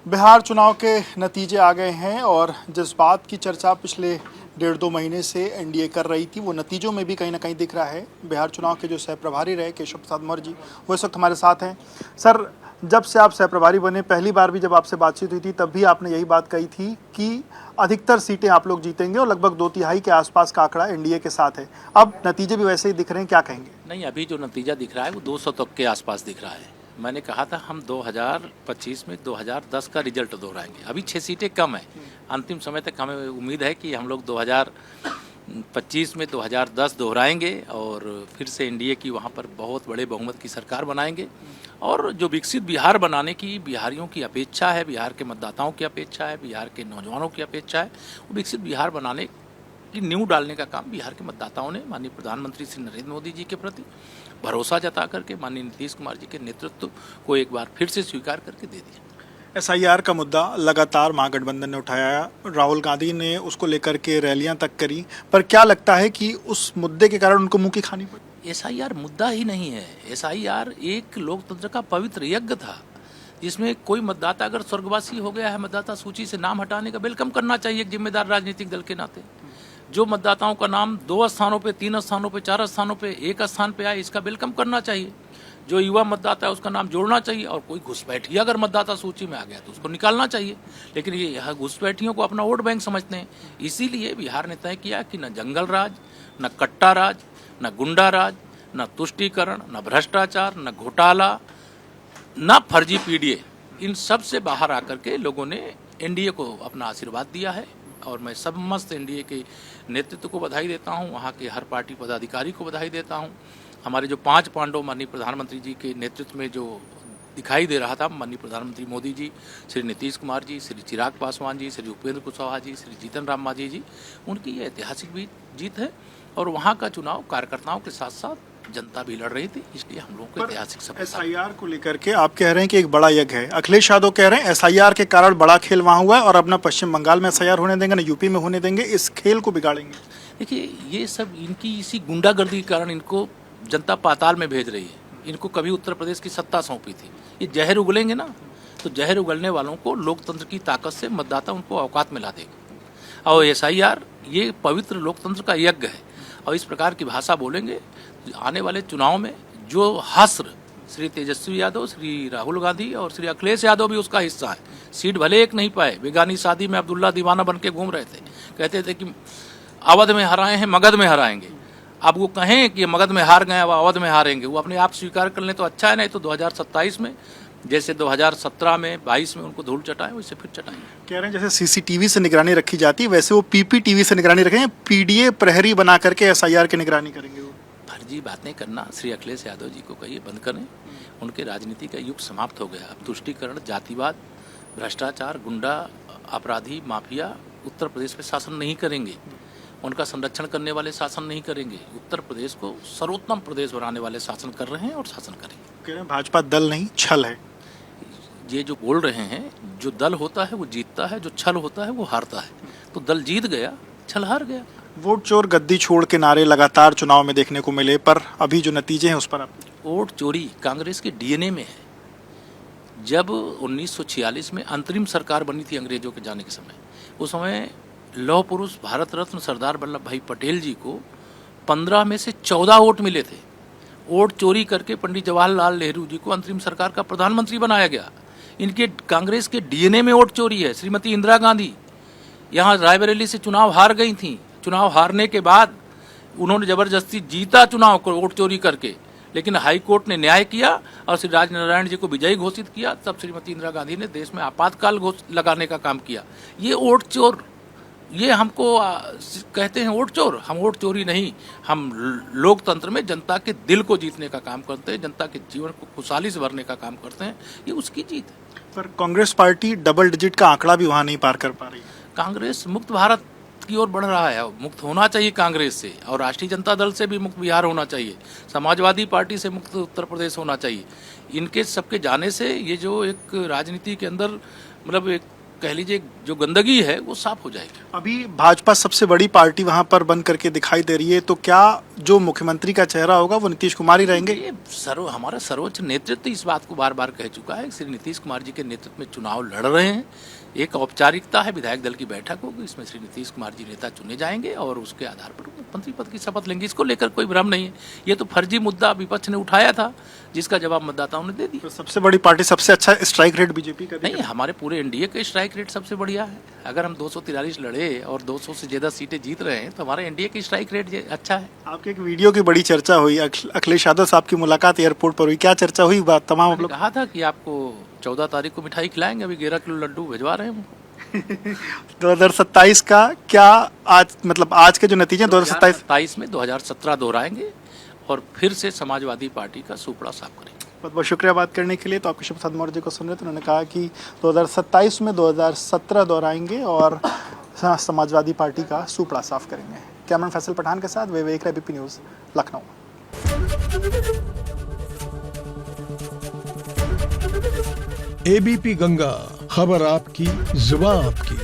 बिहार चुनाव के नतीजे आ गए हैं और जिस बात की चर्चा पिछले 1.5-2 महीने से एनडीए कर रही थी वो नतीजों में भी कहीं ना कहीं दिख रहा है। बिहार चुनाव के जो सह प्रभारी रहे केशव प्रसाद मौर्य जी वो इस वक्त हमारे साथ हैं। सर, जब से आप सह प्रभारी बने, पहली बार भी जब आपसे बातचीत हुई थी तब भी आपने यही बात कही थी कि अधिकतर सीटें आप लोग जीतेंगे और लगभग 2/3 के आसपास का आंकड़ा एनडीए के साथ है। अब नतीजे भी वैसे ही दिख रहे हैं, क्या कहेंगे? नहीं, अभी जो नतीजा दिख रहा है वो 200 तक के आसपास दिख रहा है। मैंने कहा था हम 2025 में 2010 का रिजल्ट दोहराएंगे। अभी 6 सीटें कम है। अंतिम समय तक हमें उम्मीद है कि हम लोग 2025 में 2010 दोहराएंगे और फिर से एनडीए की वहाँ पर बहुत बड़े बहुमत की सरकार बनाएंगे। और जो विकसित बिहार बनाने की बिहारियों की अपेक्षा है, बिहार के मतदाताओं की अपेक्षा है, बिहार के नौजवानों की अपेक्षा है, वो विकसित बिहार बनाने की नींव डालने का काम बिहार के मतदाताओं ने माननीय प्रधानमंत्री श्री नरेंद्र मोदी जी के प्रति भरोसा जता करके माननीय नीतीश कुमार जी के नेतृत्व को एक बार फिर से स्वीकार करके दे दिया। एसआईआर का मुद्दा लगातार महागठबंधन ने उठाया, राहुल गांधी ने उसको लेकर के रैलियां तक करी, पर क्या लगता है कि उस मुद्दे के कारण उनको मुंह की खानी पड़ी? एसआईआर मुद्दा ही नहीं है। एसआईआर एक लोकतंत्र का पवित्र यज्ञ था जिसमें कोई मतदाता अगर स्वर्गवासी हो गया है, मतदाता सूची से नाम हटाने का वेलकम करना चाहिए एक जिम्मेदार राजनीतिक दल के नाते। जो मतदाताओं का नाम 2 स्थानों पे, 3 स्थानों पे, 4 स्थानों पे, 1 स्थान पे आए, इसका वेलकम करना चाहिए। जो युवा मतदाता है उसका नाम जोड़ना चाहिए और कोई घुसपैठिया अगर मतदाता सूची में आ गया तो उसको निकालना चाहिए। लेकिन ये यहाँ घुसपैठियों को अपना वोट बैंक समझते हैं। इसीलिए बिहार ने तय किया कि न जंगल राज, न कट्टा राज, न गुंडा राज, न तुष्टीकरण, न भ्रष्टाचार, न घोटाला, न फर्जी पीडीए, इन सब से बाहर आकर के लोगों ने एनडीए को अपना आशीर्वाद दिया है। और मैं समस्त एनडीए के नेतृत्व को बधाई देता हूं, वहां के हर पार्टी पदाधिकारी को बधाई देता हूं। हमारे जो 5 पांडव माननीय प्रधानमंत्री जी के नेतृत्व में जो दिखाई दे रहा था, माननीय प्रधानमंत्री मोदी जी, श्री नीतीश कुमार जी, श्री चिराग पासवान जी, श्री उपेंद्र कुशवाहा जी, श्री जीतन राम मांझी जी, उनकी ये ऐतिहासिक जीत है। और वहाँ का चुनाव कार्यकर्ताओं के साथ साथ जनता भी लड़ रही थी, इसलिए हम लोगों को ऐतिहासिक सफलता। एसआईआर को लेकर के आप कह रहे हैं कि एक बड़ा यज्ञ है। अखिलेश यादव कह रहे हैं एसआईआर के कारण बड़ा खेल वहां हुआ है और अब न पश्चिम बंगाल में एसआईआर होने देंगे, न यूपी में होने देंगे, इस खेल को बिगाड़ेंगे। देखिए, ये सब इनकी इसी गुंडागर्दी के कारण इनको जनता पाताल में भेज रही है। इनको कभी उत्तर प्रदेश की सत्ता सौंपी थी, ये जहर उगलेंगे ना, तो जहर उगलने वालों को लोकतंत्र की ताकत से मतदाता उनको औकात में ला देगा। और एसआईआर ये पवित्र लोकतंत्र का यज्ञ है और इस प्रकार की भाषा बोलेंगे आने वाले चुनाव में जो हस्र श्री तेजस्वी यादव, श्री राहुल गांधी और श्री अखिलेश यादव भी उसका हिस्सा है। सीट भले एक नहीं पाए, बेगानी शादी में अब्दुल्ला दीवाना बन के घूम रहे थे, कहते थे कि अवध में हराए हैं, मगध में हराएंगे। अब वो कहें कि मगध में हार गए, अब अवध में हारेंगे, वो अपने आप स्वीकार कर लें तो अच्छा है, नहीं तो 2027 में जैसे 2017 में 22 में उनको धूल चटाएं, वैसे फिर चटाएंगे। कह रहे हैं जैसे सीसीटीवी से निगरानी रखी जाती है वैसे वो पीपीटीवी से निगरानी रखेंगे, पीडीए प्रहरी बना करके एसआईआर की निगरानी करेंगे। वो फर्जी बातें करना श्री अखिलेश यादव जी को कहिए बंद करें। उनके राजनीति का युग समाप्त हो गया। अब तुष्टीकरण, जातिवाद, भ्रष्टाचार, गुंडा, अपराधी, माफिया उत्तर प्रदेश में शासन नहीं करेंगे। उनका संरक्षण करने वाले शासन नहीं करेंगे। उत्तर प्रदेश को सर्वोत्तम प्रदेश बनाने वाले शासन कर रहे हैं और शासन करेंगे। कह रहे हैं भाजपा दल नहीं छल है। ये जो बोल रहे हैं, जो दल होता है वो जीतता है, जो छल होता है वो हारता है। तो दल जीत गया, छल हार गया। वोट चोर गद्दी छोड़ के नारे लगातार चुनाव में देखने को मिले, पर अभी जो नतीजे हैं उस पर आप? वोट चोरी कांग्रेस के डीएनए में है। जब 1946 में अंतरिम सरकार बनी थी अंग्रेजों के जाने के समय, उस समय लौह पुरुष भारत रत्न सरदार वल्लभ भाई पटेल जी को 15 में से 14 वोट मिले थे। वोट चोरी करके पंडित जवाहरलाल नेहरू जी को अंतरिम सरकार का प्रधानमंत्री बनाया गया। इनके कांग्रेस के डीएनए में वोट चोरी है। श्रीमती इंदिरा गांधी यहाँ रायबरेली से चुनाव हार गई थी। चुनाव हारने के बाद उन्होंने जबरदस्ती जीता चुनाव को वोट चोरी करके, लेकिन हाई कोर्ट ने न्याय किया और श्री राजनारायण जी को विजयी घोषित किया। तब श्रीमती इंदिरा गांधी ने देश में आपातकाल लगाने का काम किया। ये वोट चोर, ये हमको कहते हैं वोट चोर। हम वोट चोरी नहीं, हम लोकतंत्र में जनता के दिल को जीतने का काम करते हैं, जनता के जीवन को खुशहाली से भरने का काम करते हैं। ये उसकी जीत है। पर कांग्रेस पार्टी डबल डिजिट का आंकड़ा भी वहां नहीं पार कर पा रही। कांग्रेस मुक्त भारत की ओर बढ़ रहा है। मुक्त होना चाहिए कांग्रेस से, और राष्ट्रीय जनता दल से भी मुक्त बिहार होना चाहिए, समाजवादी पार्टी से मुक्त उत्तर प्रदेश होना चाहिए। इनके सबके जाने से ये जो एक राजनीति के अंदर मतलब एक कह लीजिए जो गंदगी है वो साफ हो जाएगी। अभी भाजपा सबसे बड़ी पार्टी वहां पर बन करके दिखाई दे रही है, तो क्या जो मुख्यमंत्री का चेहरा होगा वो नीतीश कुमार ही रहेंगे। ये हमारा सर्वोच्च नेतृत्व इस बात को बार बार कह चुका है। श्री नीतीश कुमार जी के नेतृत्व में चुनाव लड़ रहे हैं। एक औपचारिकता है, विधायक दल की बैठक होगी, इसमें श्री नीतीश कुमार जी नेता चुने जाएंगे और उसके आधार पर मुख्यमंत्री पद की शपथ लेंगे। इसको लेकर कोई भ्रम नहीं है। ये तो फर्जी मुद्दा विपक्ष ने उठाया था, जिसका जवाब मतदाताओं ने दे दिया। तो सबसे बड़ी पार्टी, सबसे अच्छा स्ट्राइक रेट बीजेपी का नहीं, हमारे पूरे एनडीए का स्ट्राइक रेट सबसे बढ़िया है। अगर हम 243 लड़े और 200 से ज्यादा सीटें जीत रहे हैं तो हमारे एनडीए की स्ट्राइक रेट अच्छा है। आपके एक वीडियो की बड़ी चर्चा हुई, अखिलेश यादव साहब की मुलाकात एयरपोर्ट पर हुई, क्या चर्चा हुई? बात तमाम आप लोग कहा था कि आपको 14 तारीख को मिठाई खिलाएंगे, अभी 11 किलो लड्डू भिजवा रहे हैं। 2027 का क्या आज, मतलब आज के जो नतीजे 2027 में 2017 दोहराएंगे और फिर से समाजवादी पार्टी का सुपड़ा साफ करेंगे। बहुत बहुत शुक्रिया बात करने के लिए। तो आप कृष्ण प्रसाद मौर्य जी को सुन रहे थे, उन्होंने कहा कि 2027 में 2017 दोहराएंगे और समाजवादी पार्टी का सुपड़ा साफ करेंगे। कैमरामैन फैसल पठान के साथ Vivek ABP news, Lucknow. ABP Ganga, खबर आपकी, जुबान आपकी।